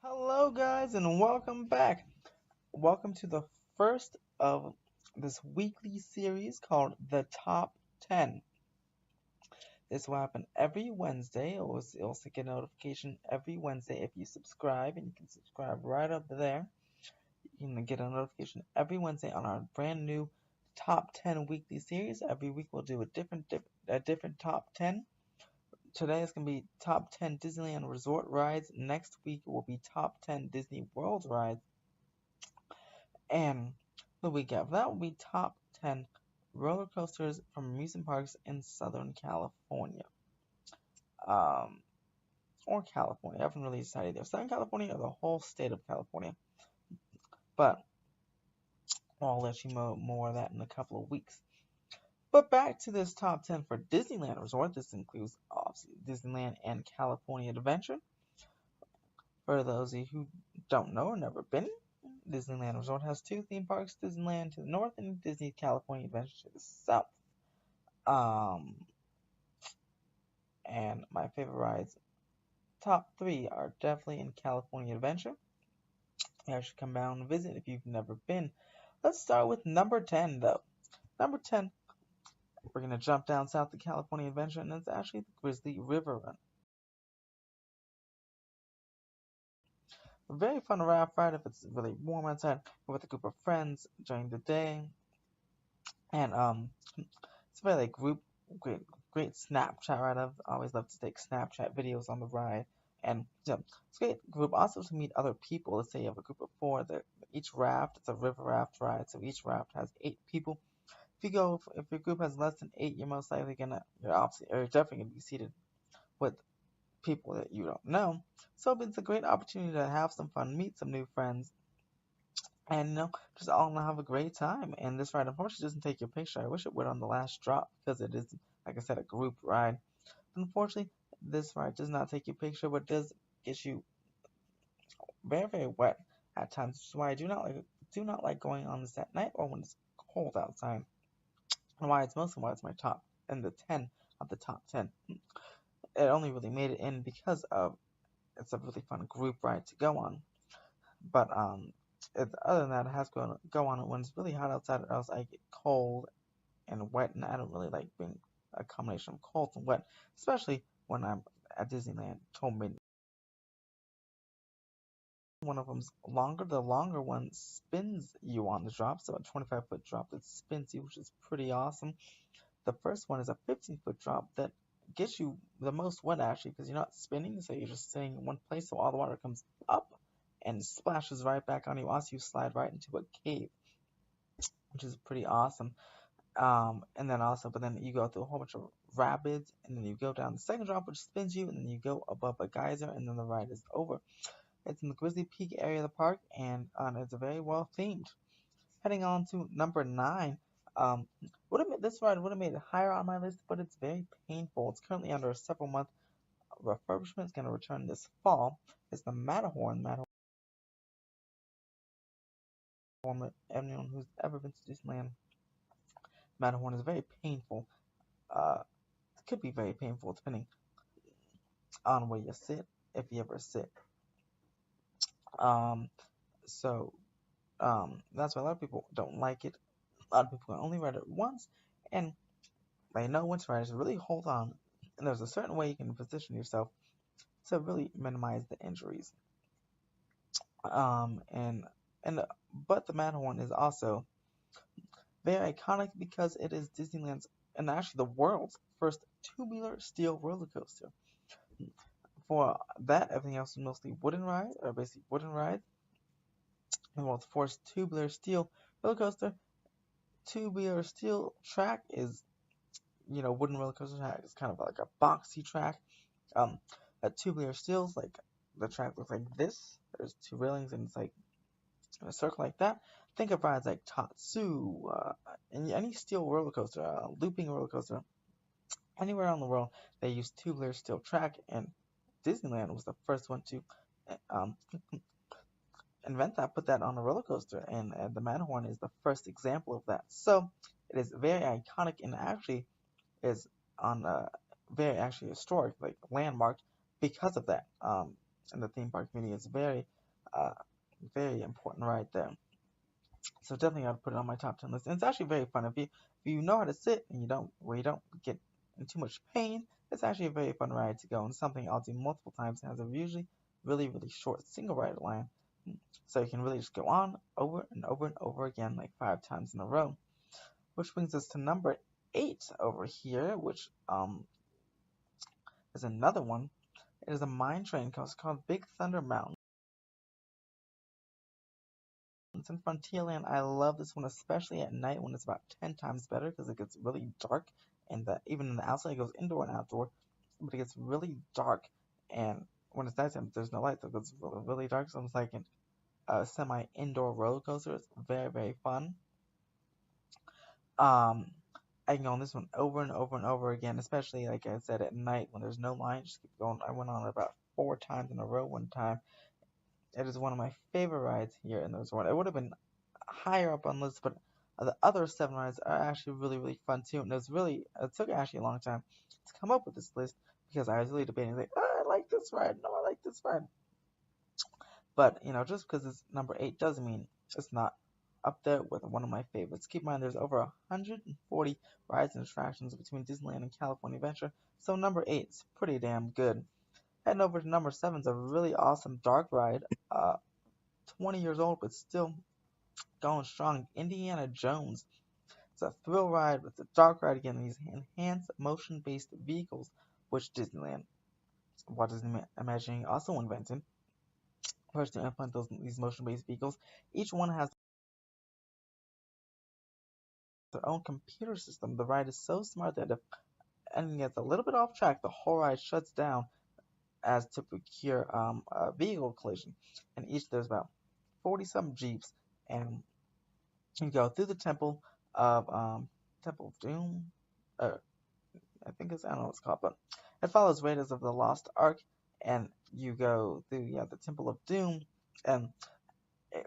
Hello, guys, and welcome back. Welcome to the first of this weekly series called The Top 10. This will happen every Wednesday. You'll also get a notification every Wednesday if you subscribe, and you can subscribe right up there. You can get a notification every Wednesday on our brand new Top 10 weekly series. Every week we'll do a different Top 10. Today is going to be Top 10 Disneyland Resort rides. Next week will be Top 10 Disney World rides. And the week after that will be top 10 roller coasters from amusement parks in Southern California. Um, or California. I haven't really decided either Southern California or the whole state of California. But I'll let you know more of that in a couple of weeks. But back to this top 10 for Disneyland Resort. This includes obviously Disneyland and California Adventure. For those of you who don't know or never been, Disneyland Resort has two theme parks, Disneyland to the north and Disney California Adventure to the south. Um, and my favorite rides, top three, are definitely in California Adventure. You should come down and visit if you've never been. Let's start with number 10, though. Number 10, we're going to jump down south to California Adventure, and it's actually the Grizzly River Run. A very fun raft ride if it's really warm outside, with a group of friends during the day. And it's a very like great, great Snapchat ride. I've always loved to take Snapchat videos on the ride, and it's a great group also to meet other people. Let's say you have a group of four. That each raft, it's a river raft ride, so each raft has 8 people. If your group has less than 8, you're definitely gonna be seated with people that you don't know. So it's a great opportunity to have some fun, meet some new friends, and just all have a great time. And this ride unfortunately doesn't take your picture. I wish it would on the last drop because it is, like I said, a group ride. But unfortunately, this ride does not take your picture, but does get you very, very wet at times, which is why I do not like going on this at night or when it's cold outside. And why it's my top and the 10 of the top 10. It only really made it in because of it's a really fun group ride to go on. But other than that, it has to go on when it's really hot outside, or else I get cold and wet, and I don't really like being a combination of cold and wet, especially when I'm at Disneyland till midnight. One of them's longer. The longer one spins you on the drop, so a 25-foot drop that spins you, which is pretty awesome. The first one is a 15-foot drop that gets you the most wet actually, because you're not spinning, so you're just sitting in one place, so all the water comes up and splashes right back on you. Also, you slide right into a cave, which is pretty awesome. And then also, but then you go through a whole bunch of rapids, and then you go down the second drop, which spins you, and then you go above a geyser, and then the ride is over. It's in the Grizzly Peak area of the park, and it's very well themed. Heading on to number 9. Um, this ride would have made it higher on my list, but it's very painful. It's currently under a several-month refurbishment. It's going to return this fall. It's the Matterhorn. Anyone who's ever been to Disneyland, Matterhorn is very painful. It could be very painful depending on where you sit, if you ever sit. Um, so that's why a lot of people don't like it. A lot of people can only ride it once, and they know when to ride it. So really hold on, and there's a certain way you can position yourself to really minimize the injuries. Um, and and but the Matterhorn is also very iconic because it is Disneyland's and actually the world's first tubular steel roller coaster. For that, everything else is mostly wooden rides, or basically wooden rides. And while the first tubular steel roller coaster, tubular steel track is, wooden roller coaster track is kind of like a boxy track. Um, a tubular steel is like the track looks like this. There's two railings and it's like in a circle like that. Think of rides like Tatsu, and any steel roller coaster, looping roller coaster. Anywhere around the world, they use tubular steel track, and Disneyland was the first one to um, invent that, put that on a roller coaster, and the Matterhorn is the first example of that. So it is very iconic and actually is on a very actually historic like landmark because of that. in the theme park community. It's uh, very important ride there. So definitely got to put it on my top 10 list. And it's actually very fun if you know how to sit and you don't get in too much pain. It's actually a very fun ride to go and something I'll do multiple times. It has a usually really short single ride line, so you can really just go on over and over and over again like 5 times in a row. Which brings us to number 8 over here, which is another one. It is a mine train coaster called Big Thunder Mountain. In Frontierland, I love this one, especially at night when it's about 10 times better because it gets really dark, and even in the outside, it goes indoor and outdoor, but it gets really dark, and when it's nighttime, there's no light, so it gets really dark, so it's like a semi-indoor roller coaster. It's very fun. Um, I can go on this one over and over and over again, especially like I said at night when there's no line. Just keep going. I went on it about 4 times in a row one time. It is one of my favorite rides here in the resort. It would have been higher up on the list, but the other 7 rides are actually really fun too. And it took actually a long time to come up with this list because I was really debating like, oh, I like this ride, no, I like this ride. But just because it's number 8 doesn't mean it's not up there with one of my favorites. Keep in mind there's over 140 rides and attractions between Disneyland and California Adventure, so number 8 is pretty damn good. Heading over to number 7 is a really awesome dark ride. 20 years old, but still going strong. Indiana Jones. It's a thrill ride with a dark ride again. These enhanced motion-based vehicles, which Walt Disney Imagineering also invented. First to implement these motion-based vehicles. Each one has their own computer system. The ride is so smart that if anything gets a little bit off track, the whole ride shuts down as to procure a vehicle collision. And each there's about 40 some jeeps, and you go through the Temple of Doom. Uh, I think I don't know what it's called, but it follows Raiders of the Lost Ark, and you go through the Temple of Doom, and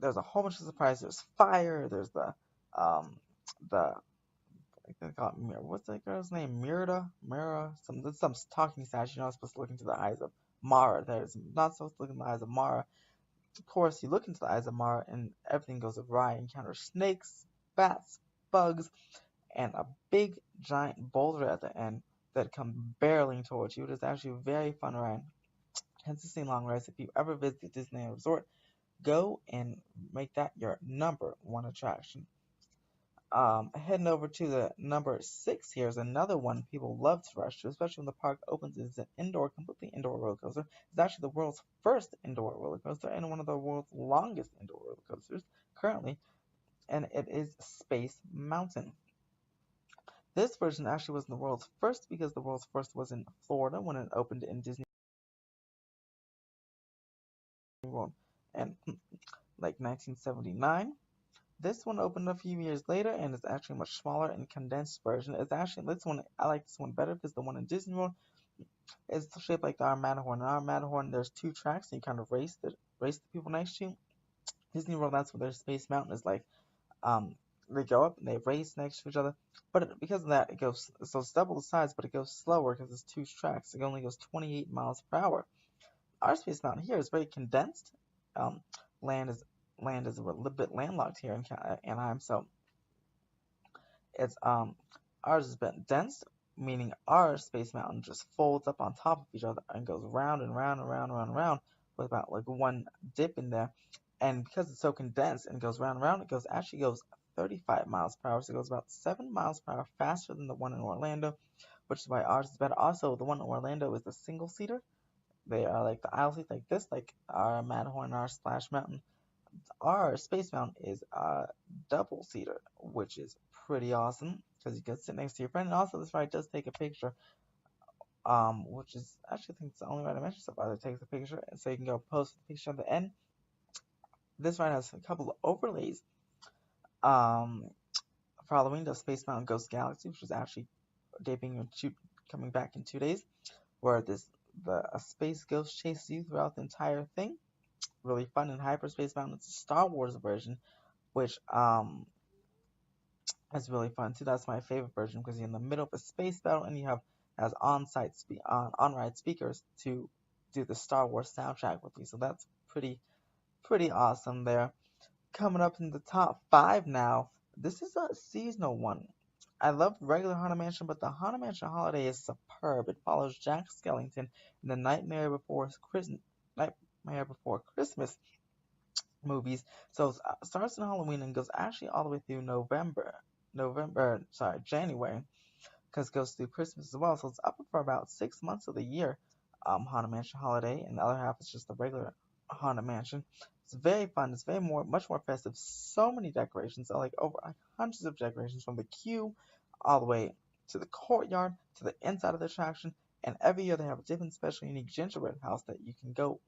there's a whole bunch of surprises. There's fire. There's the I think they call it what's that girl's name? Mira, some talking statue. You're not supposed to look into the eyes of Mara. There's not supposed to look in the eyes of Mara. Of course, you look into the eyes of Mara, and everything goes awry. You encounter snakes, bats, bugs, and a big giant boulder at the end that come barreling towards you. It is actually a very fun ride. Consistently long rides. If you ever visit the Disneyland Resort, go and make that your number one attraction. Heading over to the number 6 here is another one people love to rush to, especially when the park opens. It's an completely indoor roller coaster. It's actually the world's first indoor roller coaster and one of the world's longest indoor roller coasters currently, and it is Space Mountain. This version actually wasn't the world's first because the world's first was in Florida when it opened in Disney World in like 1979. This one opened a few years later and is actually a much smaller and condensed version. It's actually this one I like this one better because the one in Disney World is shaped like the Our Matterhorn. In Our Matterhorn, there's 2 tracks and you kind of race the people next to you. Disney World, that's what their Space Mountain is like. Um, they go up and they race next to each other, but because of that, it goes so it's double the size, but it goes slower because it's 2 tracks. It only goes 28 miles per hour. Our Space Mountain here is very condensed. Um, land is land is a little bit landlocked here in Anaheim, so it's ours has been dense, meaning our Space Mountain just folds up on top of each other and goes round and round and round and round and round with about like one dip in there. And because it's so condensed and goes round and round, it goes 35 miles per hour, so it goes about 7 miles per hour faster than the one in Orlando, which is why ours is better. Also, the one in Orlando is the single seater. They are like the aisle seats like this, like our Matterhorn, our Splash Mountain. Our Space Mountain is a double seater, which is pretty awesome because you can sit next to your friend. And also, this ride does take a picture, which is actually I think it's the only ride I mentioned so far that takes a picture, and so you can go post the picture at the end. This ride has a couple of overlays. Um, for Halloween, the Space Mountain Ghost Galaxy, which is actually debuting and coming back in 2 days, where a space ghost chases you throughout the entire thing. Really fun. In Hyperspace Mountain, it's a Star Wars version, which is really fun too. That's my favorite version because you're in the middle of a space battle and you have has on-ride speakers to do the Star Wars soundtrack with you. So that's pretty awesome there. Coming up in the top five now. This is a seasonal one. I love regular Haunted Mansion, but the Haunted Mansion Holiday is superb. It follows Jack Skellington in the Nightmare Before Christmas movies. So it starts in Halloween and goes actually all the way through January, because it goes through Christmas as well. So it's up for about 6 months of the year, Haunted Mansion Holiday, and the other half is just the regular Haunted Mansion. It's very fun. It's much more festive. So many decorations, so like over hundreds of decorations from the queue all the way to the courtyard to the inside of the attraction. And every year they have a different special unique gingerbread house that you can go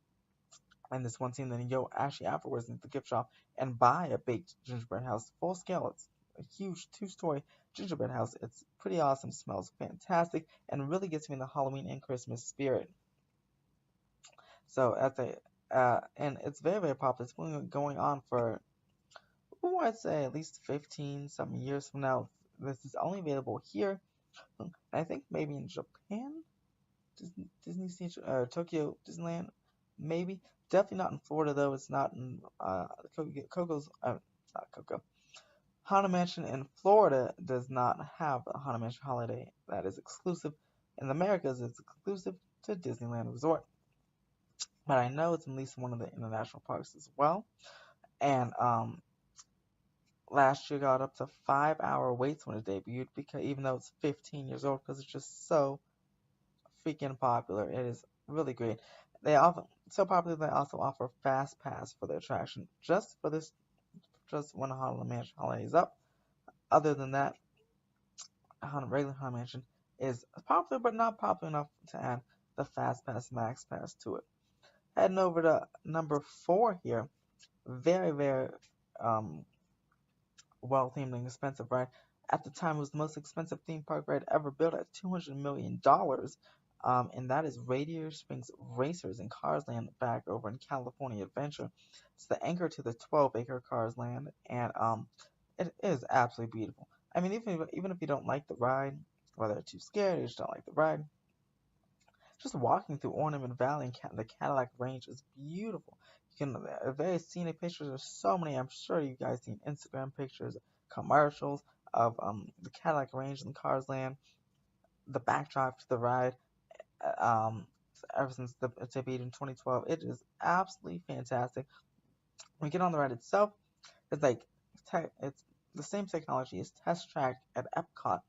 in this one scene. Then you go actually afterwards into the gift shop and buy a baked gingerbread house, full scale. It's a huge two-story gingerbread house. It's pretty awesome, smells fantastic, and really gets me in the Halloween and Christmas spirit. So and it's very popular. It's been going on for, I'd say at least 15 some years from now. This is only available here. I think maybe in Japan, Tokyo Disneyland, maybe. Definitely not in Florida though. It's not in Coco's. Not Coco. Haunted Mansion in Florida does not have a Haunted Mansion holiday that is exclusive. In the Americas, it's exclusive to Disneyland Resort. But I know it's at least one of the international parks as well. And last year got up to 5 hour waits when it debuted, because even though it's 15 years old, because it's just so freaking popular. It is really great. They offer so popular they also offer fast pass for the attraction just when Haunted Mansion holiday is up. Other than that, regular Haunted Mansion is popular but not popular enough to add the fast pass max pass to it. Heading over to number four here. Very um well themed and expensive ride. At the time, it was the most expensive theme park ride ever built at $200 million. And that is Radiator Springs Racers in Cars Land back over in California Adventure. It's the anchor to the 12-acre Cars Land, and it is absolutely beautiful. I mean, even if you don't like the ride, whether you're too scared or you just don't like the ride, just walking through Ornament Valley and the Cadillac Range is beautiful. You can very scenic pictures. There's so many. I'm sure you guys seen Instagram pictures, commercials of the Cadillac Range and Cars Land, the backdrop to the ride. Ever since it's debuted in 2012, it is absolutely fantastic. When you get on the ride itself, it's like it's the same technology as Test Track at Epcot,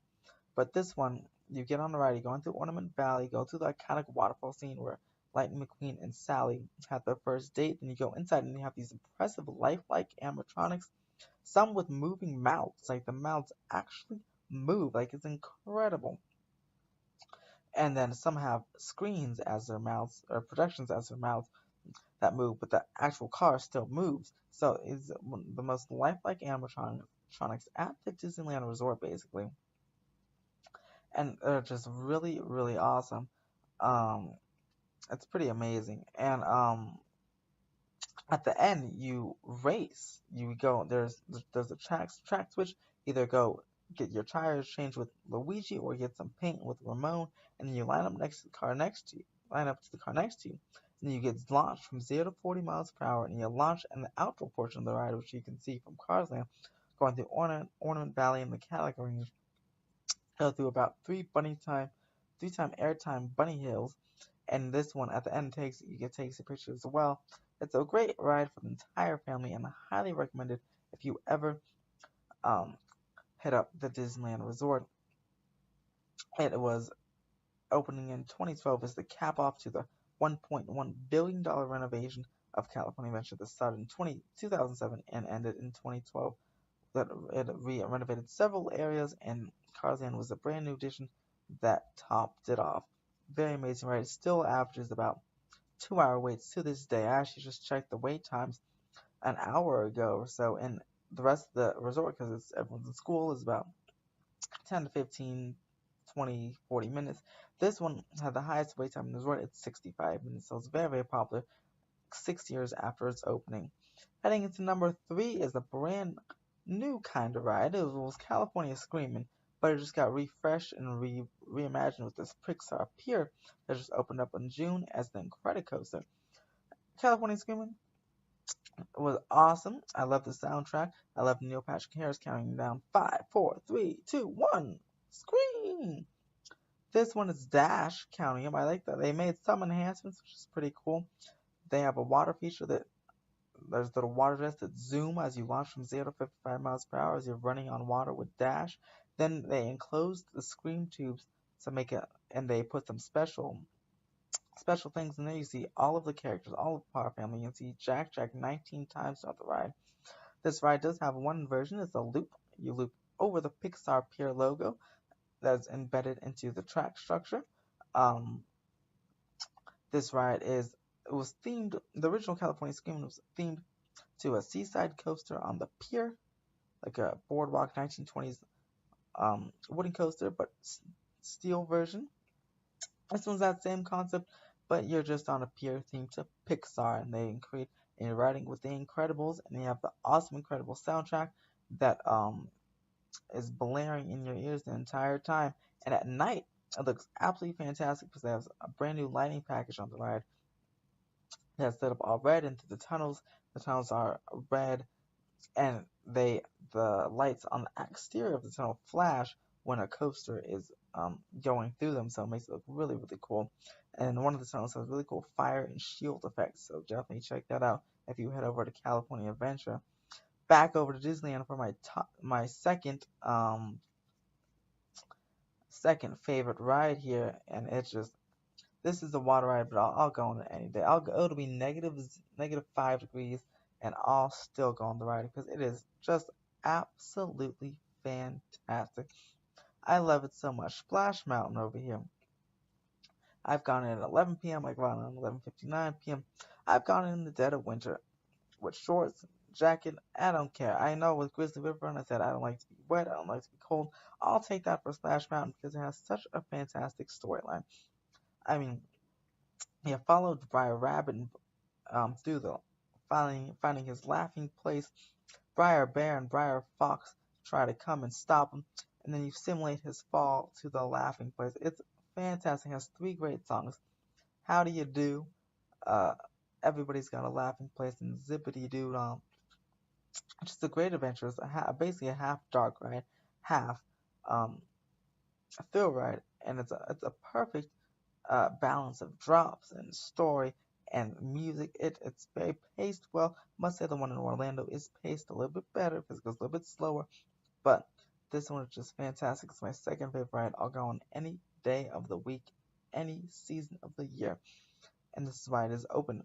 but this one, you get on the ride, you go into Ornament Valley, go to the iconic waterfall scene where Lightning McQueen and Sally had their first date. Then you go inside and you have these impressive lifelike animatronics, some with moving mouths, like the mouths actually move, like it's incredible. And then some have screens as their mouths, or projections as their mouths that move, but the actual car still moves. So it's the most lifelike animatronics at the Disneyland Resort, basically, and they're just really awesome. Um, it's pretty amazing. And at the end, you race. You go there's a track switch. Either go get your tires changed with Luigi or get some paint with Ramon, and then you line up next to the car next to you. Line up to the car next to you. And you get launched from 0 to 40 miles per hour, and you launch in the outdoor portion of the ride, which you can see from Cars Land, going through Ornament Valley and the Cadillac Range, go through about three time airtime bunny hills, and this one at the end takes a picture as well. It's a great ride for the entire family, and I highly recommend it if you ever um, hit up the Disneyland Resort. It was opening in 2012 as the cap off to the $1.1 billion renovation of California Adventure that started in 2007 and ended in 2012. That it renovated several areas, and Tarzan was a brand new addition that topped it off. Very amazing ride. It still averages about 2 hour waits to this day. I actually just checked the wait times an hour ago or so, and the rest of the resort, because it's everyone's in school, is about 10 to 15, 20, 40 minutes. This one had the highest wait time in the resort. It's 65 minutes, so it's very popular 6 years after its opening. Heading into number three is a brand new kind of ride. It was California Screaming, but it just got refreshed and reimagined with this Pixar Pier that just opened up in June as the Incredicoaster. California Screaming was awesome. I love the soundtrack. I love Neil Patrick Harris counting down 5, 4, 3, 2, 1. Scream! This one is Dash counting them. I like that. They made some enhancements, which is pretty cool. They have a water feature that there's little water jets that zoom as you launch from 0 to 55 miles per hour as you're running on water with Dash. Then they enclosed the scream tubes to make it, and they put some special things in there. You see all of the characters, all of the Power Family. You can see Jack 19 times throughout the ride. This ride does have one version. It's a loop. You loop over the Pixar Pier logo that's embedded into the track structure. Um, this ride it was themed. The original California Screaming was themed to a seaside coaster on the pier, like a boardwalk 1920s wooden coaster, but steel version. This one's that same concept, but you're just on a pier themed to Pixar, and they create a riding with the Incredibles, and they have the awesome Incredible soundtrack that is blaring in your ears the entire time. And at night, it looks absolutely fantastic because they have a brand new lighting package on the ride that's set up all red into the tunnels. The tunnels are red, and the lights on the exterior of the tunnel flash when a coaster is going through them, so it makes it look really really cool. And one of the tunnels has really cool fire and shield effects, so definitely check that out if you head over to California Adventure. Back over to Disneyland for my second favorite ride here, and it's just this is the water ride, but I'll go on it any day. It'll be -5 degrees, and I'll still go on the ride because it is just absolutely fantastic. I love it so much. Splash Mountain over here. I've gone in at 11 p.m. I've gone in at 11:59 p.m. I've gone in the dead of winter with shorts, jacket. I don't care. I know with Grizzly River Run, I said I don't like to be wet. I don't like to be cold. I'll take that for Splash Mountain because it has such a fantastic storyline. I mean, he followed Briar Rabbit through the finding his laughing place. Briar Bear and Briar Fox try to come and stop him, and then you simulate his fall to the laughing place. It's fantastic. It has three great songs. How do you do? Uh, Everybody's got a laughing place, and Zippity Doo. Just a great adventure. It's basically a half dark ride, half um, a thrill ride, and it's a perfect balance of drops and story and music. It's very paced well. Must say the one in Orlando is paced a little bit better because it goes a little bit slower. But this one is just fantastic. It's my second favorite ride. I'll go on any day of the week, any season of the year. And this is why it is open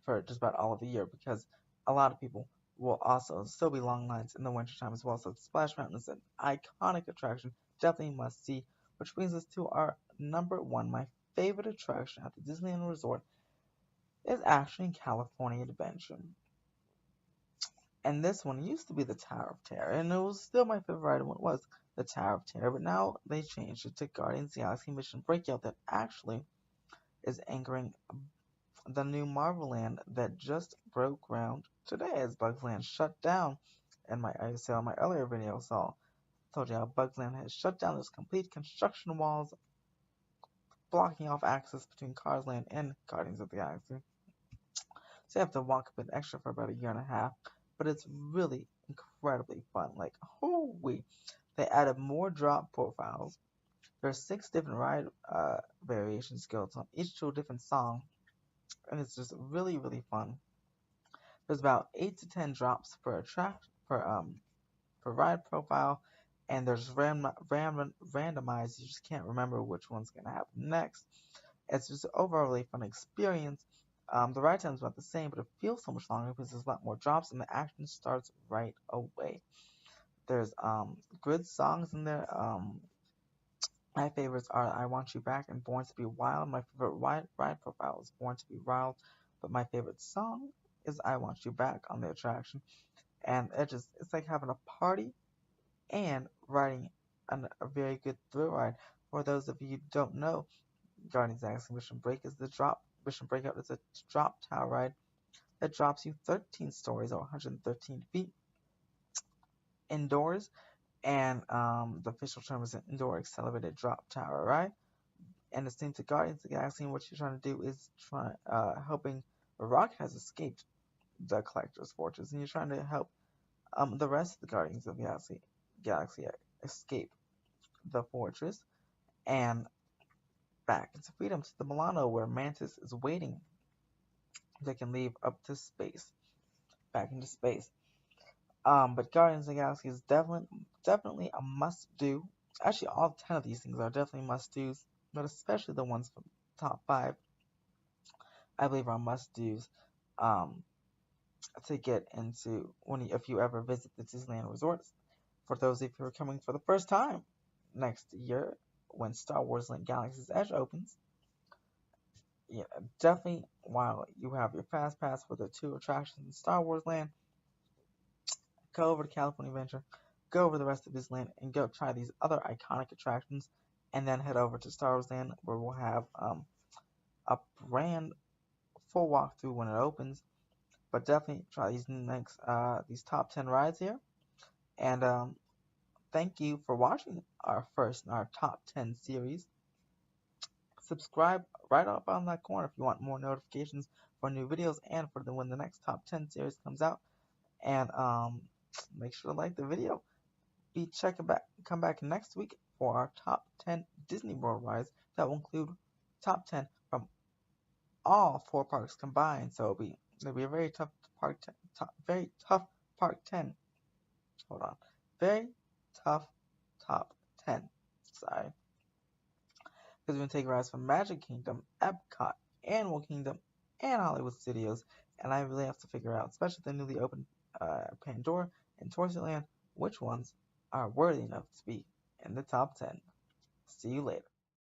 for just about all of the year because a lot of people will also still be long lines in the wintertime as well. So Splash Mountain is an iconic attraction, definitely must see. Which brings us to our number one, my favorite attraction at the Disneyland Resort is actually in California Adventure. And this one used to be the Tower of Terror, and it was still my favorite ride when it was the Tower of Terror, but now they changed it to Guardians of the Galaxy Mission Breakout that actually is anchoring the new Marvel Land that just broke ground today as Bugs Land shut down. And I saw in my earlier video, told you how Bugs Land has shut down. There's complete construction walls blocking off access between Cars Land and Guardians of the Galaxy. So you have to walk a bit extra for about a year and a half, but it's really incredibly fun. Like, holy! They added more drop profiles. There's 6 different ride variations go on each to a different song, and it's just really really fun. There's about 8 to 10 drops per ride profile, and there's randomized. You just can't remember which one's gonna happen next. It's just an overall really fun experience. The ride time is about the same, but it feels so much longer because there's a lot more drops, and the action starts right away. There's good songs in there. My favorites are I Want You Back and Born to Be Wild. My favorite ride profile is Born to Be Wild, but my favorite song is I Want You Back on the attraction. And it's like having a party and riding a very good thrill ride. For those of you who don't know, Guardians of the Galaxy Mission Breakout is a drop tower ride that drops you 13 stories or 113 feet indoors, And the official term is an indoor accelerated drop tower, right? And it seems to Guardians of the Galaxy, what you're trying to do is helping Rocket has escaped the Collector's Fortress, and you're trying to help the rest of the Guardians of the Galaxy escape the fortress and back into freedom to the Milano, where Mantis is waiting. They can leave up to space, back into space. But Guardians of the Galaxy is definitely a must do. Actually, all 10 of these things are definitely must dos, but especially the ones from top 5, I believe are must dos. Um, to get into if you ever visit the Disneyland resorts. For those of you who are coming for the first time next year when Star Wars Link Galaxy's Edge opens, yeah, definitely while you have your fast pass for the 2 attractions in Star Wars Land, go over to California Adventure, go over the rest of Disneyland, and go try these other iconic attractions, and then head over to Star Wars Land where we'll have a brand full walkthrough when it opens. But definitely try these top 10 rides here. And thank you for watching our top 10 series. Subscribe right up on that corner if you want more notifications for new videos and for when the next top 10 series comes out. And make sure to like the video. Come back next week for our top 10 Disney World rides that will include top 10 from all 4 parks combined. So it'll be a very tough very tough park 10. Hold on. Very tough top 10. Sorry. Because we're going to take rides from Magic Kingdom, Epcot, Animal Kingdom, and Hollywood Studios. And I really have to figure out, especially the newly opened Pandora and Toystoyland, which ones are worthy enough to be in the top 10. See you later.